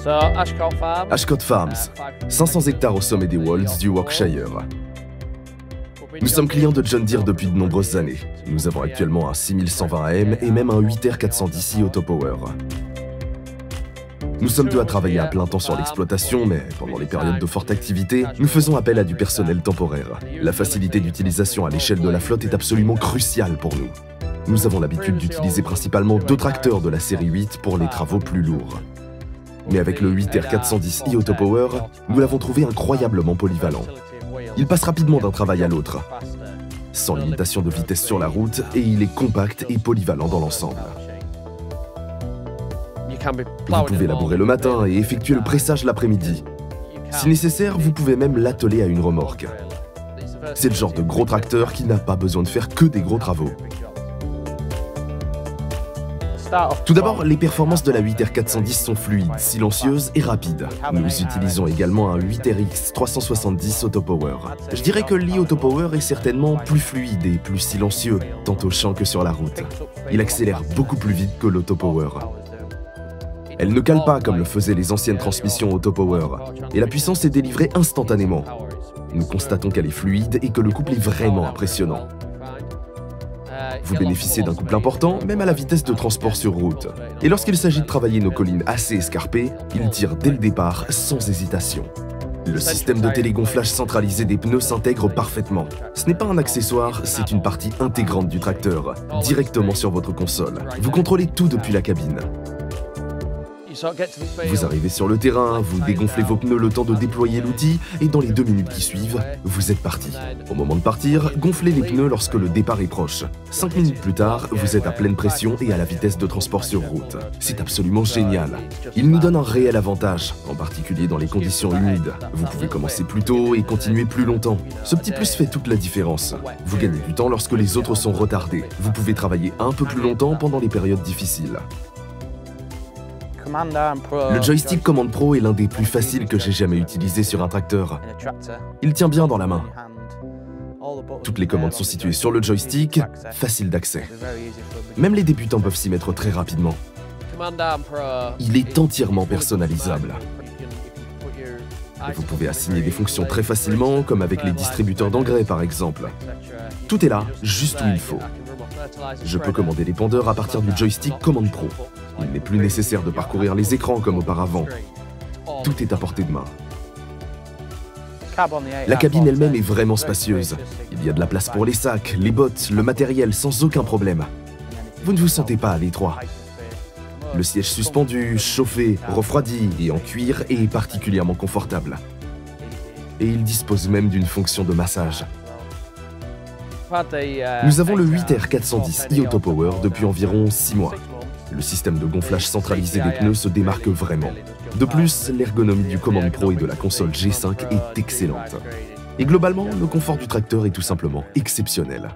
Ashcott Farms, 500 hectares au sommet des Wolds du Yorkshire. Nous sommes clients de John Deere depuis de nombreuses années. Nous avons actuellement un 6120 AM et même un 8R 410i Autopower. Nous sommes deux à travailler à plein temps sur l'exploitation, mais pendant les périodes de forte activité, nous faisons appel à du personnel temporaire. La facilité d'utilisation à l'échelle de la flotte est absolument cruciale pour nous. Nous avons l'habitude d'utiliser principalement 2 tracteurs de la série 8 pour les travaux plus lourds. Mais avec le 8R 410i Autopower, nous l'avons trouvé incroyablement polyvalent. Il passe rapidement d'un travail à l'autre, sans limitation de vitesse sur la route, et il est compact et polyvalent dans l'ensemble. Vous pouvez labourer le matin et effectuer le pressage l'après-midi. Si nécessaire, vous pouvez même l'atteler à une remorque. C'est le genre de gros tracteur qui n'a pas besoin de faire que des gros travaux. Tout d'abord, les performances de la 8R 410 sont fluides, silencieuses et rapides. Nous utilisons également un 8RX 370 Autopower. Je dirais que l'e-Autopower est certainement plus fluide et plus silencieux, tant au champ que sur la route. Il accélère beaucoup plus vite que l'Autopower. Elle ne cale pas comme le faisaient les anciennes transmissions Autopower, et la puissance est délivrée instantanément. Nous constatons qu'elle est fluide et que le couple est vraiment impressionnant. Vous bénéficiez d'un couple important, même à la vitesse de transport sur route. Et lorsqu'il s'agit de travailler nos collines assez escarpées, il tire dès le départ, sans hésitation. Le système de télégonflage centralisé des pneus s'intègre parfaitement. Ce n'est pas un accessoire, c'est une partie intégrante du tracteur, directement sur votre console. Vous contrôlez tout depuis la cabine. Vous arrivez sur le terrain, vous dégonflez vos pneus le temps de déployer l'outil, et dans les 2 minutes qui suivent, vous êtes parti. Au moment de partir, gonflez les pneus lorsque le départ est proche. 5 minutes plus tard, vous êtes à pleine pression et à la vitesse de transport sur route. C'est absolument génial. Il nous donne un réel avantage, en particulier dans les conditions humides. Vous pouvez commencer plus tôt et continuer plus longtemps. Ce petit plus fait toute la différence. Vous gagnez du temps lorsque les autres sont retardés. Vous pouvez travailler un peu plus longtemps pendant les périodes difficiles. Le joystick Command Pro est l'un des plus faciles que j'ai jamais utilisé sur un tracteur. Il tient bien dans la main. Toutes les commandes sont situées sur le joystick, facile d'accès. Même les débutants peuvent s'y mettre très rapidement. Il est entièrement personnalisable. Vous pouvez assigner des fonctions très facilement, comme avec les distributeurs d'engrais par exemple. Tout est là, juste où il faut. Je peux commander l'épandeur à partir du joystick Command Pro. Il n'est plus nécessaire de parcourir les écrans comme auparavant. Tout est à portée de main. La cabine elle-même est vraiment spacieuse. Il y a de la place pour les sacs, les bottes, le matériel sans aucun problème. Vous ne vous sentez pas à l'étroit. Le siège suspendu, chauffé, refroidi et en cuir est particulièrement confortable. Et il dispose même d'une fonction de massage. Nous avons le 8R 410i Autopower depuis environ 6 mois. Le système de gonflage centralisé des pneus se démarque vraiment. De plus, l'ergonomie du Command Pro et de la console G5 est excellente. Et globalement, le confort du tracteur est tout simplement exceptionnel.